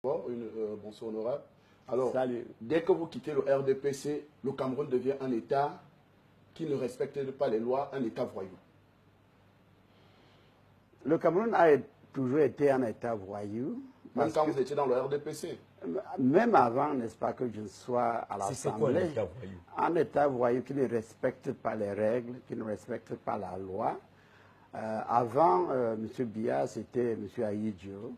Bonsoir honorable. Alors, Salut. Dès que vous quittez le RDPC, le Cameroun devient un État qui ne respecte pas les lois, un État voyou. Le Cameroun a toujours été un État voyou. Même quand vous étiez dans le RDPC. Même avant, n'est-ce pas, que je ne sois à l'Assemblée. C'est quoi un État voyou? Un État voyou qui ne respecte pas les règles, qui ne respecte pas la loi. Avant, M. Biya, c'était M. Ahidjo.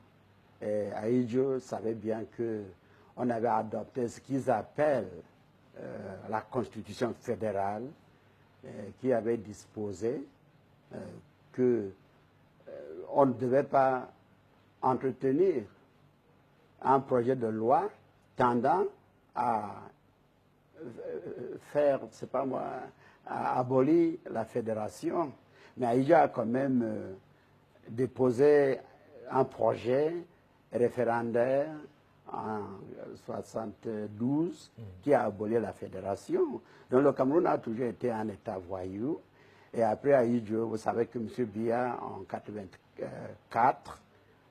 Et Ahidjo savait bien qu'on avait adopté ce qu'ils appellent la Constitution fédérale, qui avait disposé qu'on ne devait pas entretenir un projet de loi tendant à faire, c'est pas moi, à abolir la fédération. Mais Ahidjo a quand même déposé un projet référendaire en 1972 qui a aboli la fédération. Donc le Cameroun a toujours été un État voyou. Et après Ahidjo, vous savez que M. Biya, en 1984,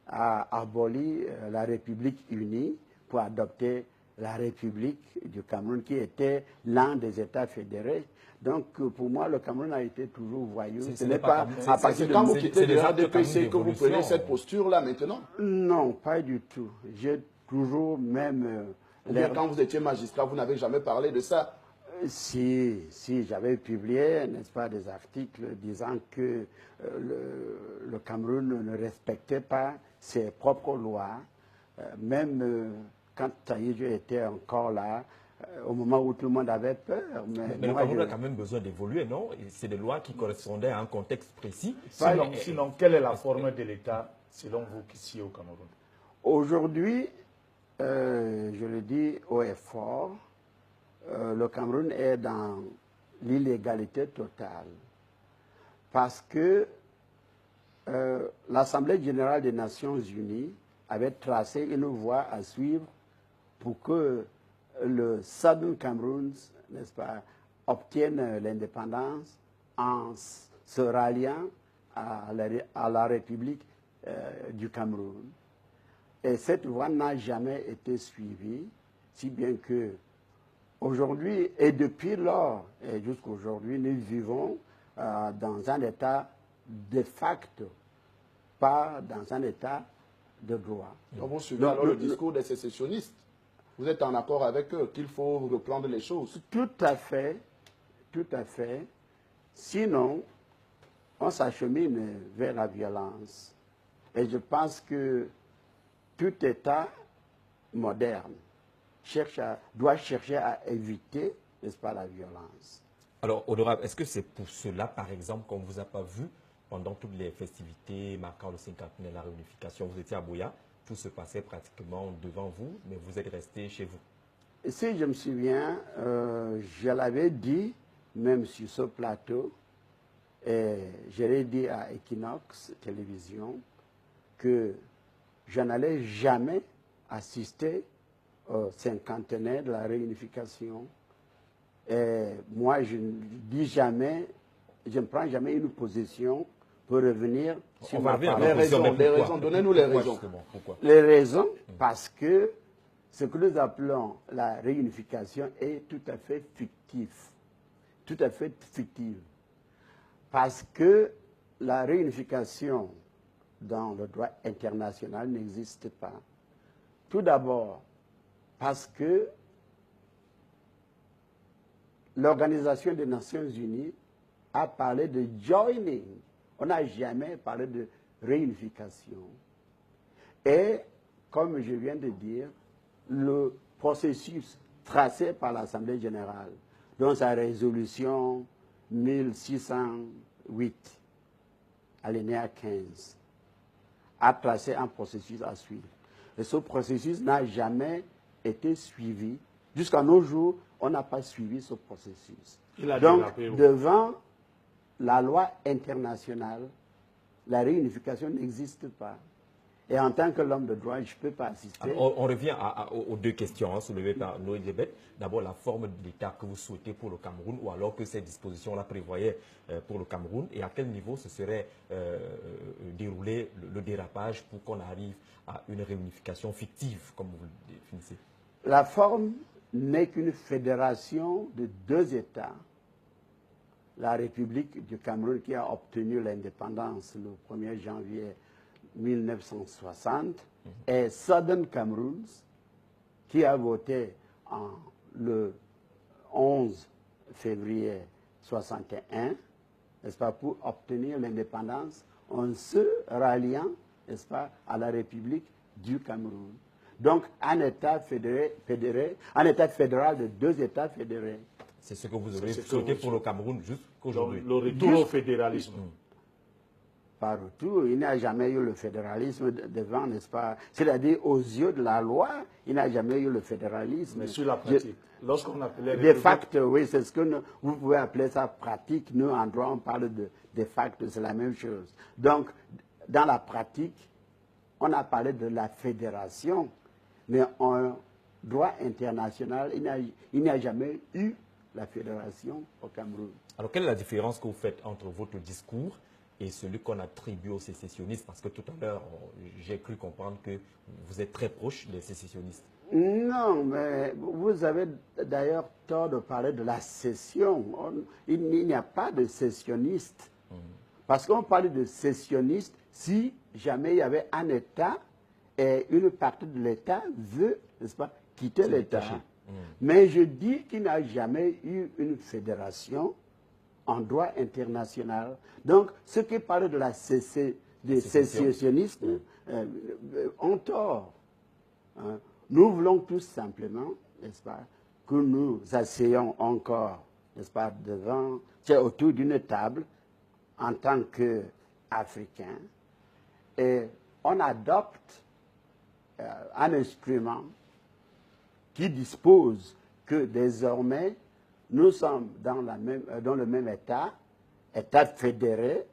a aboli la République unie pour adopter la République du Cameroun, qui était l'un des États fédérés. Donc, pour moi, le Cameroun a été toujours voyou. Ce n'est pas à partir de quand vous quittez le RDPC que vous prenez cette posture-là maintenant? Non, pas du tout. J'ai toujours même... Quand vous étiez magistrat, vous n'avez jamais parlé de ça? Si, j'avais publié, n'est-ce pas, des articles disant que le Cameroun ne respectait pas ses propres lois, même quand Ahidjo était encore là, au moment où tout le monde avait peur. Mais le Cameroun a quand même besoin d'évoluer, non? C'est des lois qui correspondaient à un contexte précis. Sinon, quelle est la forme de l'État, selon vous, ici au Cameroun? Aujourd'hui, je le dis haut et fort, le Cameroun est dans l'illégalité totale. Parce que l'Assemblée générale des Nations unies avait tracé une voie à suivre pour que le Southern Cameroun, n'est-ce pas, obtienne l'indépendance en se ralliant à la République du Cameroun. Et cette voie n'a jamais été suivie, si bien que aujourd'hui, et depuis lors, et jusqu'à aujourd'hui, nous vivons dans un État de facto, pas dans un État de droit. Donc vous suivez alors le discours des sécessionnistes. Vous êtes en accord avec eux qu'il faut reprendre les choses? Tout à fait, tout à fait. Sinon, on s'achemine vers la violence. Et je pense que tout État moderne doit chercher à éviter, n'est-ce pas, la violence. Alors, honorable, est-ce que c'est pour cela, par exemple, qu'on ne vous a pas vu pendant toutes les festivités marquant le 50e de la réunification? Vous étiez à Buea, tout se passait pratiquement devant vous, mais vous êtes resté chez vous. Si je me souviens, je l'avais dit, même sur ce plateau, et je l'ai dit à Equinox Télévision, que je n'allais jamais assister au cinquantenaire de la réunification. Et moi, je ne dis jamais, je ne prends jamais une position pour revenir sur ma parole. Les raisons, donnez-nous les raisons. Pourquoi? Les raisons, parce que ce que nous appelons la réunification est tout à fait fictif. Tout à fait fictive. Parce que la réunification dans le droit international n'existe pas. Tout d'abord, parce que l'Organisation des Nations Unies a parlé de joining. On n'a jamais parlé de réunification. Et, comme je viens de dire, le processus tracé par l'Assemblée générale, dans sa résolution 1608, alinéa 15, a tracé un processus à suivre. Et ce processus n'a jamais été suivi. Jusqu'à nos jours, on n'a pas suivi ce processus. Donc, devant la loi internationale, la réunification n'existe pas. Et en tant que l'homme de droit, je ne peux pas assister. Alors, on revient aux deux questions soulevées par Noé Djebet. D'abord, la forme d'État que vous souhaitez pour le Cameroun, ou alors que ces dispositions-là prévoyaient pour le Cameroun, et à quel niveau ce serait déroulé le dérapage pour qu'on arrive à une réunification fictive, comme vous le définissez. La forme n'est qu'une fédération de deux États. La République du Cameroun qui a obtenu l'indépendance le 1er janvier 1960 et Southern Cameroun qui a voté le 11 février 61, n'est-ce pas, pour obtenir l'indépendance en se ralliant, n'est-ce pas, à la République du Cameroun. Donc, un État fédéré, un État fédéral de deux États fédérés. C'est ce que vous aurez souhaité pour le Cameroun jusqu'aujourd'hui. Le retour au fédéralisme. Par retour, il n'y a jamais eu le fédéralisme devant, n'est-ce pas? C'est-à-dire, aux yeux de la loi, il n'y a jamais eu le fédéralisme. Mais sur la pratique, lorsqu'on appelait... De facto, oui, c'est ce que vous pouvez appeler ça pratique. Nous, en droit, on parle de facto, c'est la même chose. Donc, dans la pratique, on a parlé de la fédération, mais en droit international, il n'y a jamais eu la fédération au Cameroun. Alors, quelle est la différence que vous faites entre votre discours et celui qu'on attribue aux sécessionnistes? Parce que tout à l'heure, j'ai cru comprendre que vous êtes très proche des sécessionnistes. Non, mais vous avez d'ailleurs tort de parler de la sécession. Il n'y a pas de sécessionnistes. Parce qu'on parle de sécessionnistes si jamais il y avait un État et une partie de l'État veut, n'est-ce pas, quitter l'État. Mais je dis qu'il n'y a jamais eu une fédération en droit international. Donc, ceux qui parlent de la sécessionnisme ont tort. Hein. Nous voulons tout simplement, n'est-ce pas, que nous asseyons encore, n'est-ce pas, autour d'une table en tant qu'Africains et on adopte un instrument qui dispose que désormais nous sommes dans le même État, État fédéré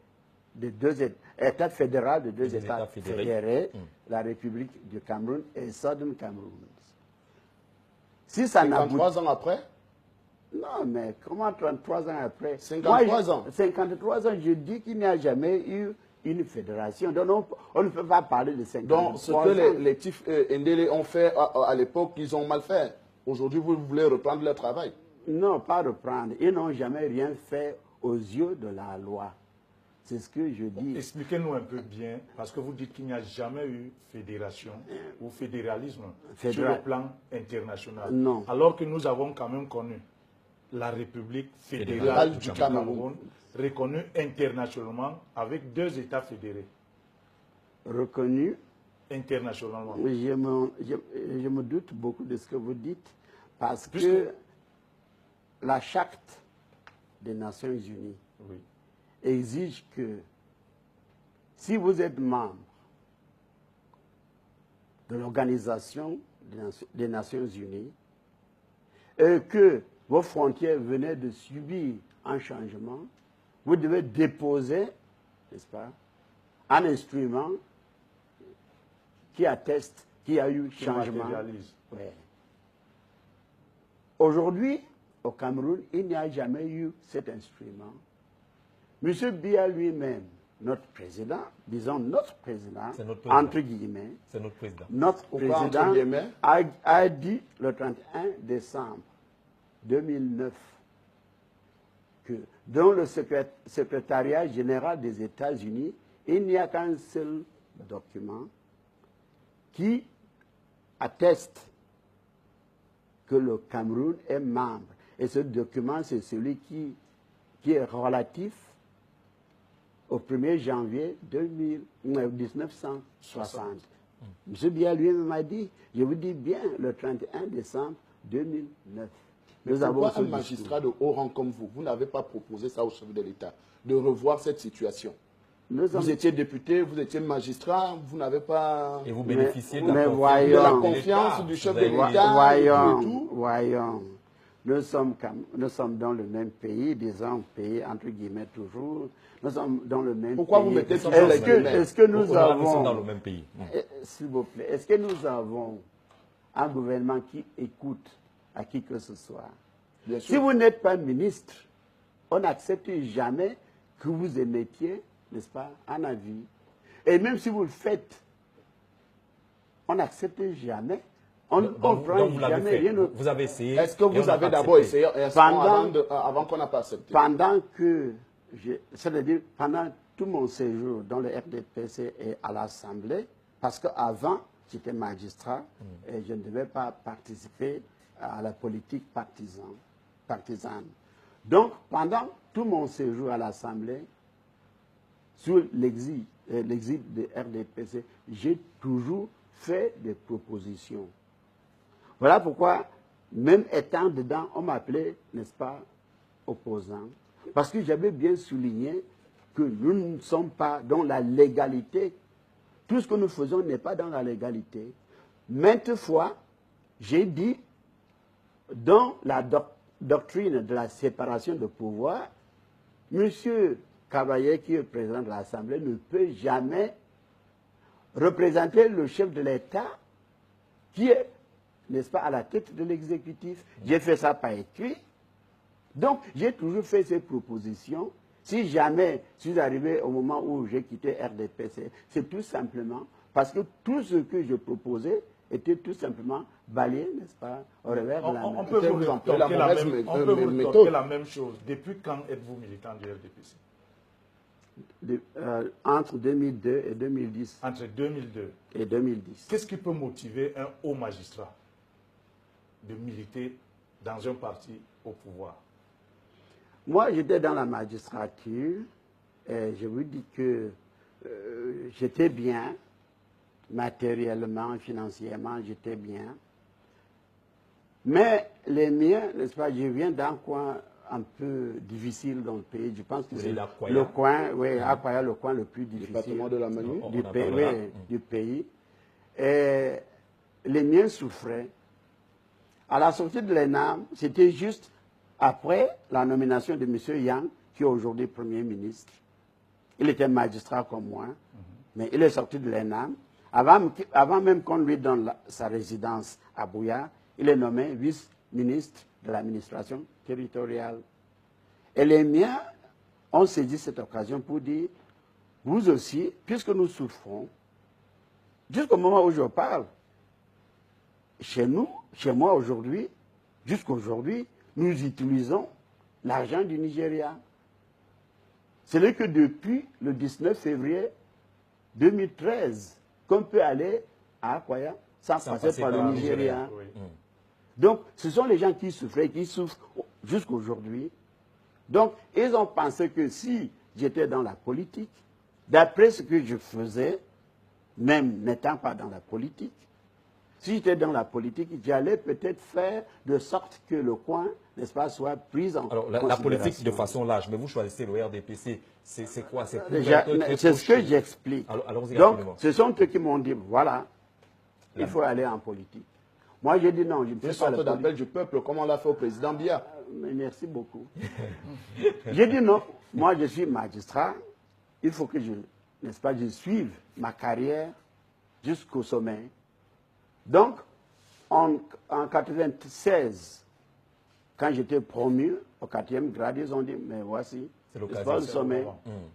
de deux États fédéral de deux États fédérés, la République du Cameroun et Southern Cameroun. Si ça 53 ans après? Non, mais comment 33 ans après? 53 ans. 53 ans, je dis qu'il n'y a jamais eu une fédération. Donc on ne peut pas parler de 53 ans. Donc ce que les Tif Ndélé ont fait à l'époque, ils ont mal fait. Aujourd'hui, vous voulez reprendre leur travail? Non, pas reprendre. Ils n'ont jamais rien fait aux yeux de la loi. C'est ce que je dis. Expliquez-nous un peu bien, parce que vous dites qu'il n'y a jamais eu fédération ou fédéralisme sur le plan international. Non. Alors que nous avons quand même connu la République fédérale du Cameroun, reconnue internationalement avec deux États fédérés. Reconnue internationalement. Je me doute beaucoup de ce que vous dites, parce que la Charte des Nations Unies exige que si vous êtes membre de l'Organisation des Nations Unies et que vos frontières venaient de subir un changement, vous devez déposer, n'est-ce pas, un instrument qui atteste qu'il y a eu changement. Ouais. Aujourd'hui, au Cameroun, il n'y a jamais eu cet instrument. M. Biya lui-même, notre président, disons notre président, entre guillemets, c'est notre président. Notre président a dit le 31 décembre 2009 que dans le secrétariat général des États-Unis, il n'y a qu'un seul document qui atteste que le Cameroun est membre. Et ce document, c'est celui qui est relatif au 1er janvier 1960. M. Biya lui-même m'a dit, je vous dis bien, le 31 décembre 2009. Mais pourquoi un magistrat de haut rang comme vous, vous n'avez pas proposé ça au chef de l'État, de revoir cette situation? Vous étiez député, vous étiez magistrat, vous n'avez pas... Et vous bénéficiez de la confiance du chef de l'État. Voyons. nous sommes dans le même pays, disons pays entre guillemets toujours, nous sommes dans le même Pourquoi pays. vous mettez toujours Est-ce que nous avons... Nous sommes dans le même pays. S'il vous plaît, est-ce que nous avons un gouvernement qui écoute à qui que ce soit? Bien sûr. Si vous n'êtes pas ministre, on n'accepte jamais que vous émettiez, n'est-ce pas, un avis. Et même si vous le faites, on n'accepte jamais. On ne prend jamais rien. Vous avez essayé. Est-ce que vous avez d'abord essayé avant qu'on n'a pas accepté? Pendant que, c'est-à-dire pendant tout mon séjour dans le RDPC et à l'Assemblée, parce qu'avant, j'étais magistrat et je ne devais pas participer à la politique partisane. Donc, pendant tout mon séjour à l'Assemblée, sur l'exil de RDPC, j'ai toujours fait des propositions. Voilà pourquoi, même étant dedans, on m'appelait, n'est-ce pas, opposant. Parce que j'avais bien souligné que nous ne sommes pas dans la légalité. Tout ce que nous faisons n'est pas dans la légalité. Maintes fois, j'ai dit, dans la doctrine de la séparation de pouvoir, M. Cavaillé, qui est président de l'Assemblée, ne peut jamais représenter le chef de l'État qui est, n'est-ce pas, à la tête de l'exécutif. J'ai fait ça par écrit. Donc, j'ai toujours fait ces propositions. Si jamais je suis arrivé au moment où j'ai quitté RDPC, c'est tout simplement parce que tout ce que je proposais était tout simplement balayé, n'est-ce pas, au revers de la main. On peut vous rétorquer la même chose. Depuis quand êtes-vous militant du RDPC? Entre 2002 et 2010. Entre 2002 et 2010. Qu'est-ce qui peut motiver un haut magistrat de militer dans un parti au pouvoir? Moi, j'étais dans la magistrature et je vous dis que j'étais bien, matériellement, financièrement, j'étais bien. Mais les miens, n'est-ce pas, je viens d'un coin un peu difficile dans le pays. Je pense que c'est le coin, oui, Akwaya, le coin le plus difficile de la du pays. Et les miens souffraient. À la sortie de l'ENAM, c'était juste après la nomination de M. Yang, qui est aujourd'hui Premier ministre. Il était magistrat comme moi, mais il est sorti de l'ENAM. Avant même qu'on lui donne sa résidence à Buea, il est nommé vice-ministre de l'administration territoriale. Et les miens ont saisi cette occasion pour dire, vous aussi, puisque nous souffrons, jusqu'au moment où je parle, chez nous, chez moi aujourd'hui, jusqu'aujourd'hui, nous utilisons l'argent du Nigeria. C'est là que depuis le 19 février 2013, qu'on peut aller à Akwaya sans passer par le Nigeria. Oui. Donc, ce sont les gens qui souffraient, qui souffrent jusqu'aujourd'hui. Donc, ils ont pensé que si j'étais dans la politique, d'après ce que je faisais, même n'étant pas dans la politique, si j'étais dans la politique, j'allais peut-être faire de sorte que le coin, n'est-ce pas, soit pris en considération. Alors, la politique de façon large, mais vous choisissez le RDPC, c'est quoi? C'est ce que j'explique. Donc, ce sont eux qui m'ont dit, voilà, il faut aller en politique. Moi, j'ai dit non, je ne fais pas la politique. Une sorte d'appel du peuple, comme on l'a fait au président Biya. Merci beaucoup. J'ai dit non, moi je suis magistrat, il faut que je, n'est-ce pas, je suive ma carrière jusqu'au sommet. Donc, en 1996, quand j'étais promu au 4e grade, ils ont dit, mais voici, c'est pas le sommet.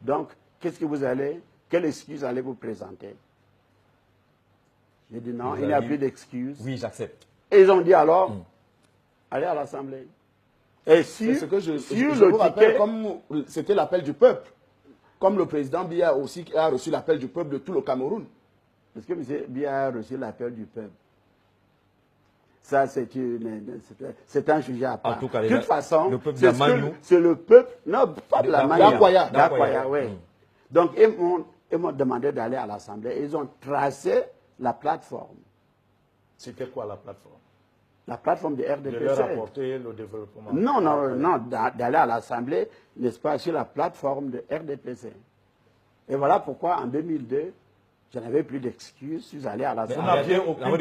Donc, qu'est-ce que vous allez, quelle excuse allez-vous présenter? J'ai dit non, il n'y a plus d'excuses. Oui, j'accepte. Et ils ont dit alors, allez à l'Assemblée. Et si, ce que je vous rappelle, comme c'était l'appel du peuple, comme le président Biya aussi a reçu l'appel du peuple de tout le Cameroun. Est-ce que M. Biya a reçu l'appel du peuple? Ça, c'est un sujet à part. En tout cas, de toute façon, c'est le peuple, non, pas de la Manu, d'Akwaya, oui. Donc, ils m'ont demandé d'aller à l'Assemblée. Ils ont tracé la plateforme. C'était quoi la plateforme? La plateforme de RDPC. De leur apporter le développement. Non, d'aller à l'Assemblée, n'est-ce pas, sur la plateforme de RDPC. Et voilà pourquoi, en 2002, je n'avais plus d'excuses, je suis allé à l'Assemblée. Vous n'aviez aucune